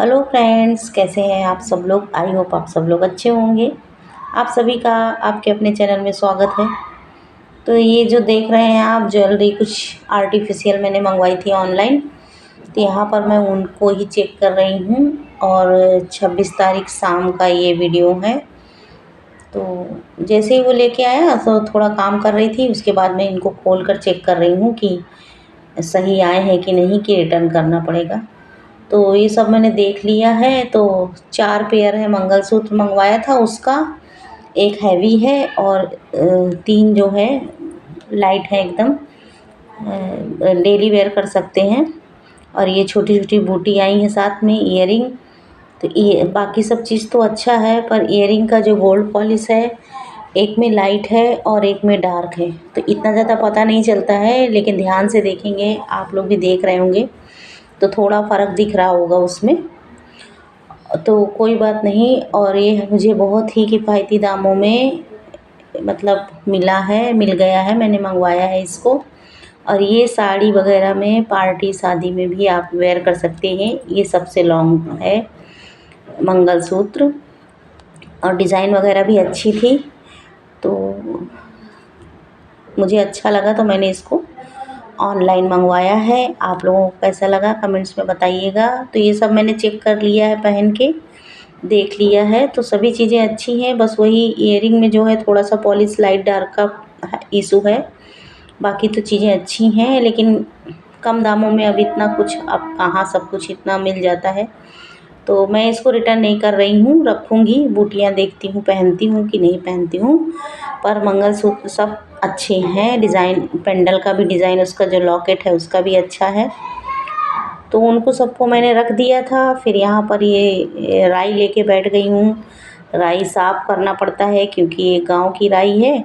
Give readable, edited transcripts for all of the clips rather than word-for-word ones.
Hello friends, कैसे हैं आप सब लोग। आई होप आप सब लोग अच्छे होंगे। आप सभी का आपके अपने चैनल में स्वागत है। तो ये जो देख रहे हैं आप ज्वेलरी कुछ आर्टिफिशियल मैंने मंगवाई थी ऑनलाइन। तो यहाँ पर मैं उनको ही चेक कर रही हूँ और 26 तारीख शाम का ये वीडियो है। तो जैसे ही वो लेके आया तो थोड़ा काम कर रही थी, उसके बाद मैं इनको खोल कर चेक कर रही हूँ कि सही आए हैं कि नहीं, कि रिटर्न करना पड़ेगा। तो ये सब मैंने देख लिया है। तो 4 पेयर है मंगलसूत्र मंगवाया था उसका, एक हैवी है और 3 जो है लाइट है एकदम, डेली वेयर कर सकते हैं। और ये छोटी-छोटी बूटी आई हैं साथ में, ईयरिंग। तो ये बाकी सब चीज़ तो अच्छा है, पर ईयरिंग का जो गोल्ड पॉलिश है, एक में लाइट है और एक में डार्क है। तो इतना ज़्यादा पता नहीं चलता है, लेकिन ध्यान से देखेंगे, आप लोग भी देख रहे होंगे तो थोड़ा फ़र्क दिख रहा होगा उसमें। तो कोई बात नहीं। और ये मुझे बहुत ही किफ़ायती दामों में मतलब मिल गया है, मैंने मंगवाया है इसको। और ये साड़ी वगैरह में, पार्टी शादी में भी आप वेयर कर सकते हैं। ये सबसे लॉन्ग है मंगलसूत्र और डिज़ाइन वगैरह भी अच्छी थी। तो मुझे अच्छा लगा तो मैंने इसको ऑनलाइन मंगवाया है। आप लोगों को कैसा लगा कमेंट्स में बताइएगा। तो ये सब मैंने चेक कर लिया है, पहन के देख लिया है, तो सभी चीज़ें अच्छी हैं। बस वही ईयरिंग में जो है थोड़ा सा पॉलिश लाइट डार्क का इशू है। बाकी तो चीज़ें अच्छी हैं, लेकिन कम दामों में अब इतना कुछ, अब कहाँ सब कुछ इतना मिल जाता है। तो मैं इसको रिटर्न नहीं कर रही हूँ, रखूँगी। बूटियाँ देखती हूँ पहनती हूँ कि नहीं पहनती हूँ। पर मंगलसूत्र सब अच्छे हैं। डिज़ाइन, पेंडल का भी डिज़ाइन, उसका जो लॉकेट है उसका भी अच्छा है। तो उनको सबको मैंने रख दिया था। फिर यहाँ पर ये राई लेके बैठ गई हूँ। राई साफ़ करना पड़ता है क्योंकि ये गांव की राई है,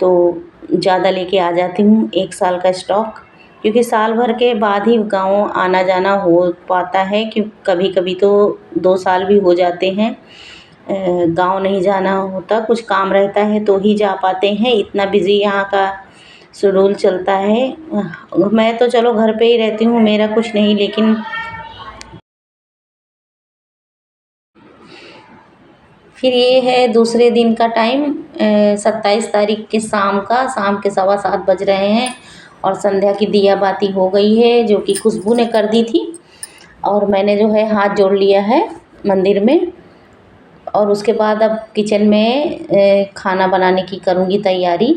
तो ज़्यादा लेके आ जाती हूँ, 1 साल का स्टॉक। क्योंकि साल भर के बाद ही गांव आना जाना हो पाता है, क्योंकि कभी-कभी तो 2 साल भी हो जाते हैं गांव नहीं जाना होता, कुछ काम रहता है तो ही जा पाते हैं। इतना बिज़ी यहाँ का शेड्यूल चलता है। मैं तो चलो घर पे ही रहती हूँ, मेरा कुछ नहीं, लेकिन फिर ये है दूसरे दिन का टाइम, 27 तारीख के शाम का, शाम के 7:15 बज रहे हैं और संध्या की दिया बाती हो गई है, जो कि खुशबू ने कर दी थी। और मैंने जो है हाथ जोड़ लिया है मंदिर में। और उसके बाद अब किचन में खाना बनाने की करूँगी तैयारी।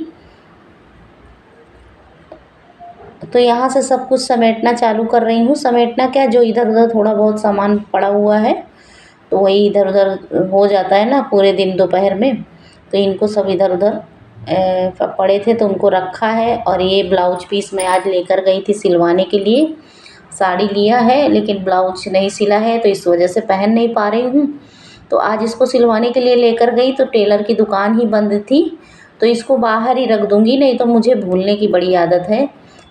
तो यहाँ से सब कुछ समेटना चालू कर रही हूँ। समेटना क्या, जो इधर उधर थोड़ा बहुत सामान पड़ा हुआ है तो वही इधर उधर हो जाता है ना पूरे दिन दोपहर में। तो इनको सब इधर उधर पड़े थे तो उनको रखा है। और ये ब्लाउज पीस मैं आज लेकर गई थी सिलवाने के लिए। साड़ी लिया है लेकिन ब्लाउज नहीं सिला है, तो इस वजह से पहन नहीं पा रही हूँ। तो आज इसको सिलवाने के लिए लेकर गई तो टेलर की दुकान ही बंद थी। तो इसको बाहर ही रख दूँगी, नहीं तो मुझे भूलने की बड़ी आदत है।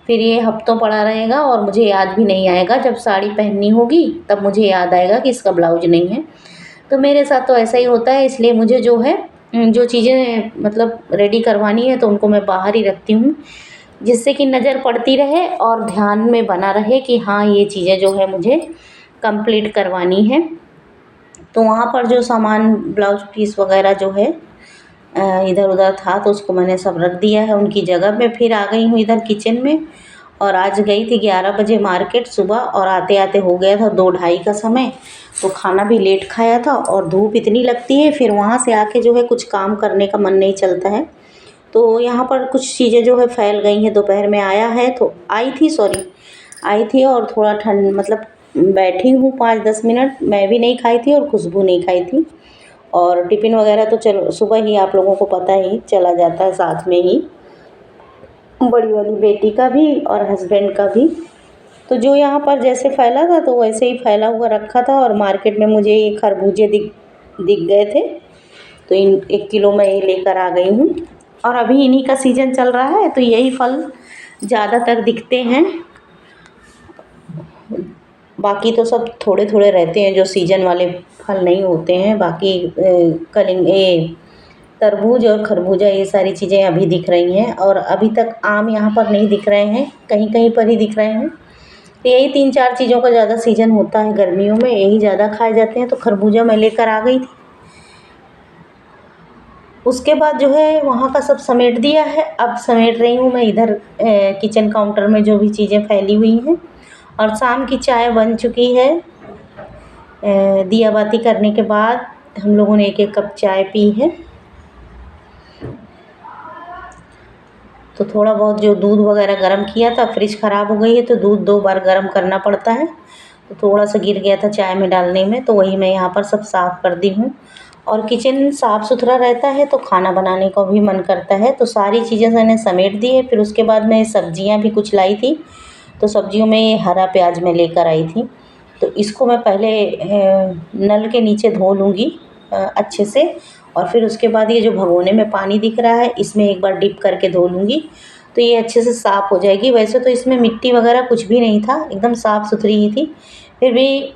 फिर ये हफ्तों पड़ा रहेगा और मुझे याद भी नहीं आएगा। जब साड़ी पहननी होगी तब मुझे याद आएगा कि इसका ब्लाउज नहीं है। तो मेरे साथ तो ऐसा ही होता है, इसलिए मुझे जो है जो चीज़ें मतलब रेडी करवानी है तो उनको मैं बाहर ही रखती हूँ, जिससे कि नज़र पड़ती रहे और ध्यान में बना रहे कि हाँ ये चीज़ें जो है मुझे कंप्लीट करवानी है। तो वहाँ पर जो सामान ब्लाउज पीस वगैरह जो है इधर उधर था तो उसको मैंने सब रख दिया है उनकी जगह पे। फिर आ गई हूँ इधर किचन में। और आज गई थी 11 बजे मार्केट सुबह, और आते आते हो गया था 2-2:30 का समय। तो खाना भी लेट खाया था और धूप इतनी लगती है, फिर वहाँ से आके जो है कुछ काम करने का मन नहीं चलता है। तो यहाँ पर कुछ चीज़ें जो है फैल गई हैं। दोपहर में आई थी और थोड़ा ठंड मतलब बैठी हूँ 5-10 मिनट। मैं भी नहीं खाई थी और खुशबू नहीं खाई थी। और टिफ़िन वगैरह तो चलो सुबह ही आप लोगों को पता ही चला जाता है साथ में ही, बड़ी वाली बेटी का भी और हस्बैंड का भी। तो जो यहाँ पर जैसे फैला था तो वैसे ही फैला हुआ रखा था। और मार्केट में मुझे ये खरबूजे दिख गए थे, तो इन 1 किलो मैं ये लेकर आ गई हूँ। और अभी इन्हीं का सीज़न चल रहा है तो यही फल ज़्यादातर दिखते हैं। बाकी तो सब थोड़े थोड़े रहते हैं, जो सीज़न वाले फल नहीं होते हैं। बाकी तरबूज और खरबूजा ये सारी चीज़ें अभी दिख रही हैं। और अभी तक आम यहाँ पर नहीं दिख रहे हैं, कहीं कहीं पर ही दिख रहे हैं। तो यही 3-4 चीज़ों का ज़्यादा सीज़न होता है गर्मियों में, यही ज़्यादा खाए जाते हैं। तो खरबूजा मैं लेकर आ गई थी। उसके बाद जो है वहाँ का सब समेट दिया है। अब समेट रही हूँ मैं इधर किचन काउंटर में जो भी चीज़ें फैली हुई हैं। और शाम की चाय बन चुकी है। दिया बाती करने के बाद हम लोगों ने 1-1 कप चाय पी है। तो थोड़ा बहुत जो दूध वगैरह गर्म किया था, फ्रिज ख़राब हो गई है तो दूध 2 बार गर्म करना पड़ता है। तो थोड़ा सा गिर गया था चाय में डालने में, तो वही मैं यहाँ पर सब साफ़ कर दी हूँ। और किचन साफ़ सुथरा रहता है तो खाना बनाने का भी मन करता है। तो सारी चीज़ें मैंने समेट दी है। फिर उसके बाद मैं सब्जियाँ भी कुछ लाई थी। तो सब्जियों में ये हरा प्याज मैं लेकर आई थी। तो इसको मैं पहले नल के नीचे धो लूँगी अच्छे से। और फिर उसके बाद ये जो भगोने में पानी दिख रहा है इसमें एक बार डिप करके धो लूँगी, तो ये अच्छे से साफ़ हो जाएगी। वैसे तो इसमें मिट्टी वगैरह कुछ भी नहीं था, एकदम साफ़ सुथरी ही थी। फिर भी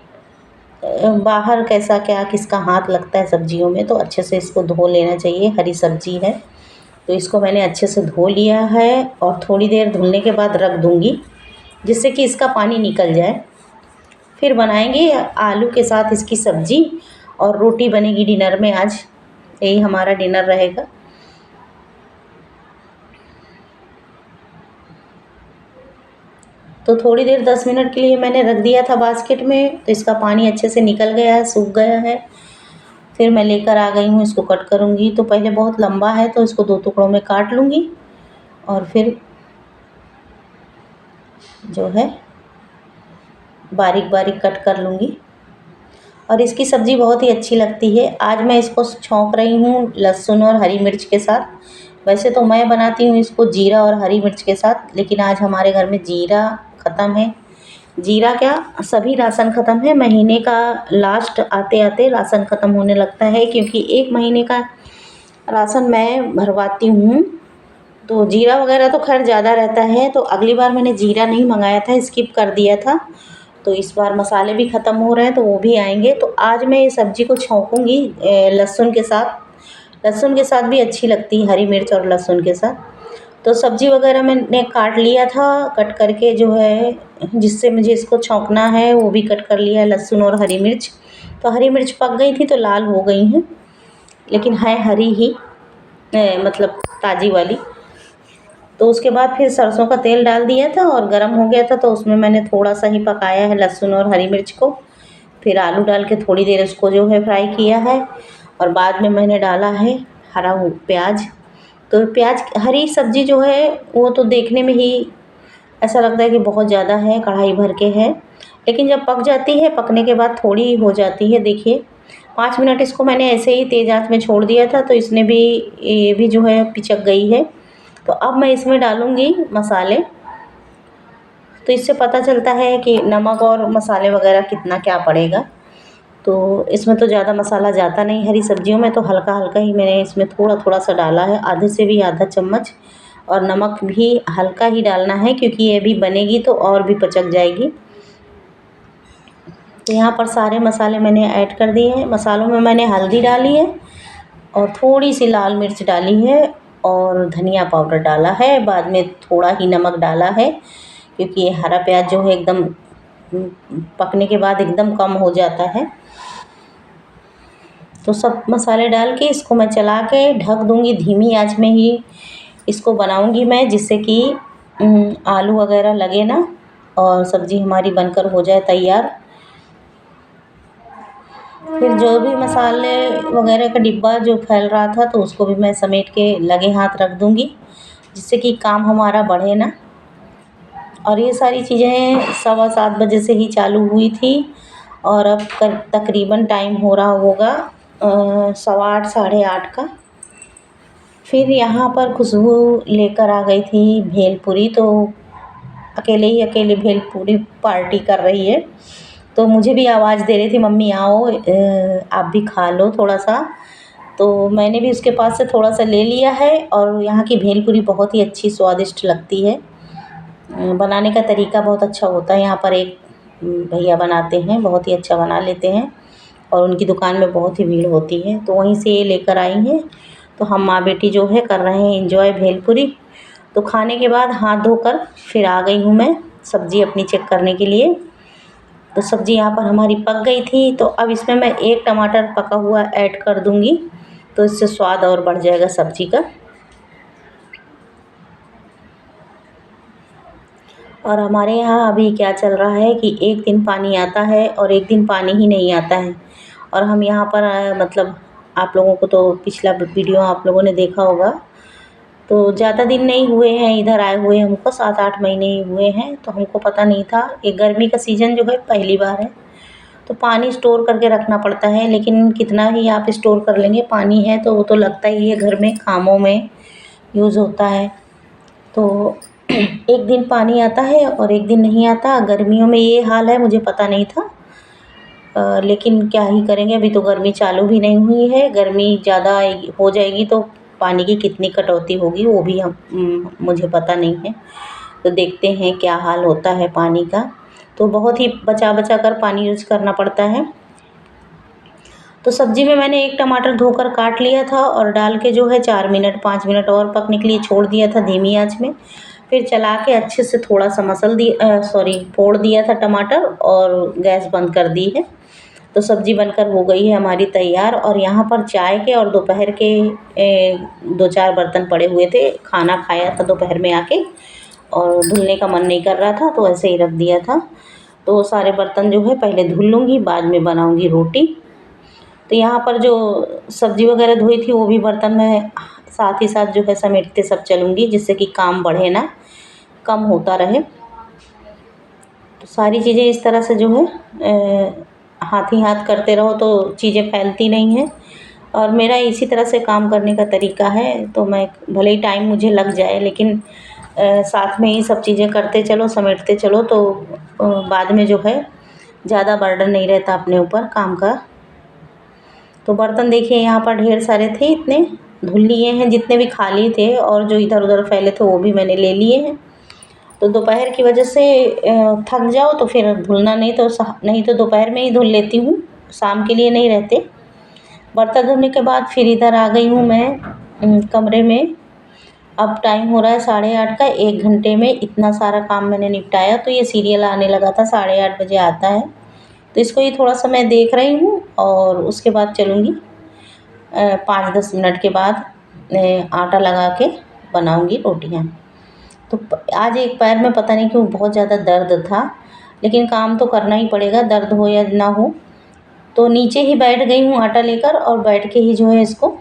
बाहर कैसा क्या किसका हाथ लगता है सब्जियों में, तो अच्छे से इसको धो लेना चाहिए। हरी सब्जी है तो इसको मैंने अच्छे से धो लिया है और थोड़ी देर धुलने के बाद रख दूँगी, जिससे कि इसका पानी निकल जाए। फिर बनाएंगे आलू के साथ इसकी सब्ज़ी और रोटी बनेगी डिनर में। आज यही हमारा डिनर रहेगा। तो थोड़ी देर 10 मिनट के लिए मैंने रख दिया था बास्केट में, तो इसका पानी अच्छे से निकल गया है, सूख गया है। फिर मैं लेकर आ गई हूँ, इसको कट करूँगी। तो पहले बहुत लंबा है तो इसको 2 टुकड़ों में काट लूँगी और फिर जो है बारीक बारीक कट कर लूँगी। और इसकी सब्ज़ी बहुत ही अच्छी लगती है। आज मैं इसको छौंक रही हूँ लहसुन और हरी मिर्च के साथ। वैसे तो मैं बनाती हूँ इसको जीरा और हरी मिर्च के साथ, लेकिन आज हमारे घर में जीरा ख़त्म है। जीरा क्या, सभी राशन ख़त्म है। महीने का लास्ट आते-आते राशन ख़त्म होने लगता है, क्योंकि 1 महीने का राशन मैं भरवाती हूँ। तो जीरा वगैरह तो खैर ज़्यादा रहता है, तो अगली बार मैंने जीरा नहीं मंगाया था, स्किप कर दिया था। तो इस बार मसाले भी ख़त्म हो रहे हैं तो वो भी आएंगे। तो आज मैं ये सब्ज़ी को छौंकूँगी लहसुन के साथ। लहसुन के साथ भी अच्छी लगती है, हरी मिर्च और लहसुन के साथ। तो सब्ज़ी वगैरह मैंने काट लिया था, कट करके जो है जिससे मुझे इसको छौंकना है वो भी कट कर लिया है, लहसुन और हरी मिर्च। तो हरी मिर्च पक गई थी तो लाल हो गई हैं, लेकिन है हरी ही, मतलब ताज़ी वाली। तो उसके बाद फिर सरसों का तेल डाल दिया था और गरम हो गया था, तो उसमें मैंने थोड़ा सा ही पकाया है लहसुन और हरी मिर्च को। फिर आलू डाल के थोड़ी देर उसको जो है फ्राई किया है और बाद में मैंने डाला है हरा प्याज। तो प्याज हरी सब्ज़ी जो है वो तो देखने में ही ऐसा लगता है कि बहुत ज़्यादा है, कढ़ाई भर के है, लेकिन जब पक जाती है, पकने के बाद थोड़ी हो जाती है। देखिए 5 मिनट इसको मैंने ऐसे ही तेज़ आंच में छोड़ दिया था, तो इसने भी ये भी जो है पिचक गई है। तो अब मैं इसमें डालूँगी मसाले। तो इससे पता चलता है कि नमक और मसाले वगैरह कितना क्या पड़ेगा। तो इसमें तो ज़्यादा मसाला जाता नहीं हरी सब्जियों में, तो हल्का हल्का ही मैंने इसमें थोड़ा थोड़ा सा डाला है, आधे से भी आधा चम्मच। और नमक भी हल्का ही डालना है, क्योंकि ये भी बनेगी तो और भी पचक जाएगी। तो यहाँ पर सारे मसाले मैंने ऐड कर दिए हैं। मसालों में मैंने हल्दी डाली है और थोड़ी सी लाल मिर्च डाली है और धनिया पाउडर डाला है। बाद में थोड़ा ही नमक डाला है, क्योंकि ये हरा प्याज जो है एकदम पकने के बाद एकदम कम हो जाता है। तो सब मसाले डाल के इसको मैं चला के ढक दूँगी, धीमी आंच में ही इसको बनाऊँगी मैं, जिससे कि आलू वगैरह लगे ना और सब्ज़ी हमारी बनकर हो जाए तैयार। फिर जो भी मसाले वगैरह का डिब्बा जो फैल रहा था, तो उसको भी मैं समेट के लगे हाथ रख दूँगी, जिससे कि काम हमारा बढ़े ना। और ये सारी चीज़ें 7:15 बजे से ही चालू हुई थी और अब तकरीबन टाइम हो रहा होगा 8:15 साढ़े 8 का। फिर यहाँ पर खुशबू लेकर आ गई थी भेलपूरी, तो अकेले ही अकेले भेलपूरी पार्टी कर रही है। तो मुझे भी आवाज़ दे रही थी, मम्मी आओ आप भी खा लो थोड़ा सा। तो मैंने भी उसके पास से थोड़ा सा ले लिया है। और यहाँ की भेलपूरी बहुत ही अच्छी स्वादिष्ट लगती है। बनाने का तरीका बहुत अच्छा होता है। यहाँ पर एक भैया बनाते हैं, बहुत ही अच्छा बना लेते हैं और उनकी दुकान में बहुत ही भीड़ होती है। तो वहीं से ये लेकर आई हैं। तो हम माँ बेटी जो है कर रहे हैं एंजॉय भेलपूरी। तो खाने के बाद हाथ धोकर फिर आ गई हूँ मैं सब्ज़ी अपनी चेक करने के लिए। तो सब्ज़ी यहाँ पर हमारी पक गई थी, तो अब इसमें मैं 1 टमाटर पका हुआ ऐड कर दूँगी, तो इससे स्वाद और बढ़ जाएगा सब्ज़ी का। और हमारे यहाँ अभी क्या चल रहा है कि एक दिन पानी आता है और एक दिन पानी ही नहीं आता है। और हम यहाँ पर मतलब आप लोगों को तो पिछला वीडियो आप लोगों ने देखा होगा, तो ज़्यादा दिन नहीं हुए हैं इधर आए हुए, हमको 7-8 महीने ही हुए हैं, तो हमको पता नहीं था। ये गर्मी का सीज़न जो है पहली बार है, तो पानी स्टोर करके रखना पड़ता है, लेकिन कितना ही आप स्टोर कर लेंगे, पानी है तो वो तो लगता ही है, घर में कामों में यूज़ होता है। तो एक दिन पानी आता है और एक दिन नहीं आता। गर्मियों में ये हाल है, मुझे पता नहीं था। लेकिन क्या ही करेंगे, अभी तो गर्मी चालू भी नहीं हुई है। गर्मी ज़्यादा हो जाएगी तो पानी की कितनी कटौती होगी वो भी मुझे पता नहीं है। तो देखते हैं क्या हाल होता है पानी का। तो बहुत ही बचा बचा कर पानी यूज़ करना पड़ता है। तो सब्ज़ी में मैंने 1 टमाटर धोकर काट लिया था और डाल के जो है 4 मिनट 5 मिनट और पकने के लिए छोड़ दिया था धीमी आँच में। फिर चला के अच्छे से थोड़ा-सा फोड़ दिया था टमाटर और गैस बंद कर दी है। तो सब्ज़ी बनकर हो गई है हमारी तैयार। और यहाँ पर चाय के और दोपहर के 2-4 बर्तन पड़े हुए थे। खाना खाया था दोपहर में आके और धुलने का मन नहीं कर रहा था, तो ऐसे ही रख दिया था। तो वो सारे बर्तन जो है पहले धुल लूँगी, बाद में बनाऊँगी रोटी। तो यहाँ पर जो सब्ज़ी वगैरह धोई थी वो भी बर्तन में साथ ही साथ जो है समेटते सब चलूँगी, जिससे कि काम बढ़े ना, कम होता रहे। तो सारी चीज़ें इस तरह से जो है हाथ ही हाथ करते रहो तो चीज़ें फैलती नहीं हैं। और मेरा इसी तरह से काम करने का तरीका है, तो मैं भले ही टाइम मुझे लग जाए, लेकिन साथ में ही सब चीज़ें करते चलो, समेटते चलो, तो बाद में जो है ज़्यादा बर्डन नहीं रहता अपने ऊपर काम का। तो बर्तन देखिए यहाँ पर ढेर सारे थे, इतने धुल लिए हैं जितने भी खाली थे, और जो इधर उधर फैले थे वो भी मैंने ले लिए हैं। तो दोपहर की वजह से थक जाओ तो फिर धुलना नहीं तो दोपहर में ही धुल लेती हूँ, शाम के लिए नहीं रहते। बर्तन धुलने के बाद फिर इधर आ गई हूँ मैं कमरे में। अब टाइम हो रहा है 8:30 का। 1 घंटे में इतना सारा काम मैंने निपटाया। तो ये सीरियल आने लगा था, 8:30 बजे आता है, तो इसको ही थोड़ा सा मैं देख रही हूँ और उसके बाद चलूँगी। 5-10 मिनट के बाद आटा लगा के बनाऊँगी रोटियाँ। तो आज एक पैर में पता नहीं क्यों बहुत ज़्यादा दर्द था, लेकिन काम तो करना ही पड़ेगा, दर्द हो या ना हो। तो नीचे ही बैठ गई हूँ आटा लेकर, और बैठ के ही जो है इसको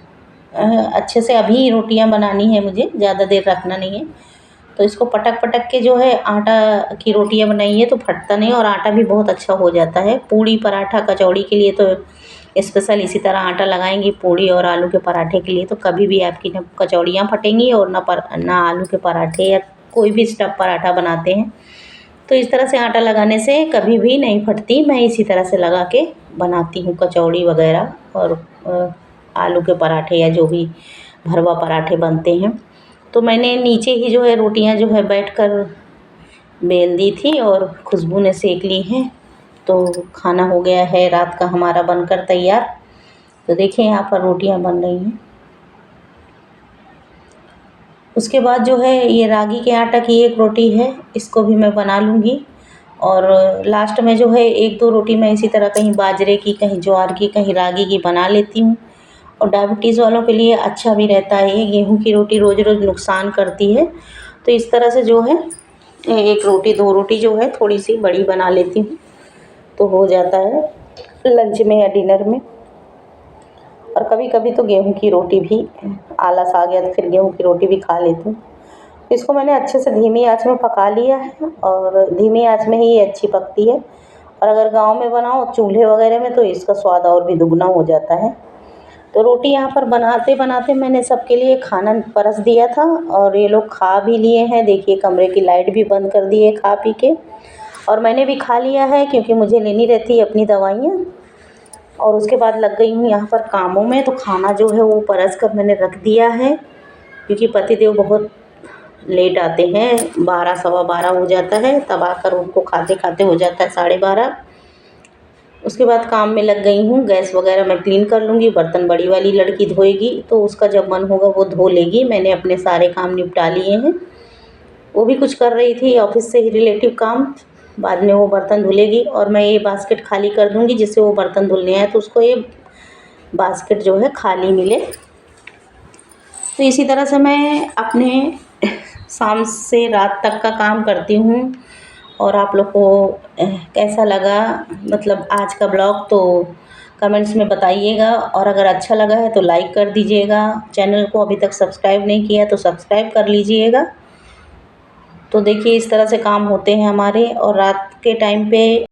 अच्छे से अभी रोटियां बनानी है मुझे, ज़्यादा देर रखना नहीं है। तो इसको पटक पटक के जो है आटा की रोटियां बनाई है तो फटता नहीं, और आटा भी बहुत अच्छा हो जाता है। पूड़ी पराठा कचौड़ी के लिए तो स्पेशल इसी तरह आटा लगाएंगी, पूड़ी और आलू के पराठे के लिए तो कभी भी आपकी ना कचौड़ियाँ फटेंगी और ना आलू के पराठे या कोई भी स्टफ पराठा बनाते हैं तो इस तरह से आटा लगाने से कभी भी नहीं फटती। मैं इसी तरह से लगा के बनाती हूँ कचौड़ी वगैरह और आलू के पराठे या जो भी भरवा पराठे बनते हैं। तो मैंने नीचे ही जो है रोटियां जो है बैठकर बेल दी थी और खुशबू ने सेक ली हैं। तो खाना हो गया है रात का हमारा बनकर तैयार। तो देखिए यहाँ पर रोटियां बन रही हैं। उसके बाद जो है ये रागी के आटा की एक रोटी है, इसको भी मैं बना लूँगी। और लास्ट में जो है 1-2 रोटी मैं इसी तरह कहीं बाजरे की, कहीं ज्वार की, कहीं रागी की बना लेती हूँ। और डायबिटीज़ वालों के लिए अच्छा भी रहता है, ये गेहूँ की रोटी रोज़-रोज़ नुकसान करती है। तो इस तरह से जो है 1 रोटी 2 रोटी जो है थोड़ी सी बड़ी बना लेती हूँ, तो हो जाता है लंच में या डिनर में। और कभी-कभी तो गेहूँ की रोटी भी आलस आ गया तो फिर गेहूँ की रोटी भी खा लेती हूँ। इसको मैंने अच्छे से धीमी आंच में पका लिया है, और धीमी आंच में ही ये अच्छी पकती है। और अगर गांव में बनाओ चूल्हे वगैरह में तो इसका स्वाद और भी दुगना हो जाता है। तो रोटी यहाँ पर बनाते बनाते मैंने सबके लिए खाना परस दिया था, और ये लोग खा भी लिए हैं। देखिए कमरे की लाइट भी बंद कर दी है खा पी के, और मैंने भी खा लिया है क्योंकि मुझे लेनी रहती है अपनी दवाइयाँ। और उसके बाद लग गई हूँ यहाँ पर कामों में। तो खाना जो है वो परस कर मैंने रख दिया है, क्योंकि पतिदेव बहुत लेट आते हैं, 12 सवा 12 हो जाता है, तब आकर उनको खाते खाते हो जाता है 12:30। उसके बाद काम में लग गई हूँ। गैस वगैरह मैं क्लीन कर लूँगी, बर्तन बड़ी वाली लड़की धोएगी, तो उसका जब मन होगा वो धो लेगी। मैंने अपने सारे काम निपटा लिए हैं। वो भी कुछ कर रही थी ऑफिस से ही रिलेटिव काम। बाद में वो बर्तन धुलेगी और मैं ये बास्केट खाली कर दूँगी, जिससे वो बर्तन धुलने आए तो उसको ये बास्केट जो है खाली मिले। तो इसी तरह से मैं अपने शाम से रात तक का काम करती हूँ। और आप लोग को कैसा लगा मतलब आज का ब्लॉग, तो कमेंट्स में बताइएगा। और अगर अच्छा लगा है तो लाइक कर दीजिएगा। चैनल को अभी तक सब्सक्राइब नहीं किया तो सब्सक्राइब कर लीजिएगा। तो देखिए इस तरह से काम होते हैं हमारे। और रात के टाइम पे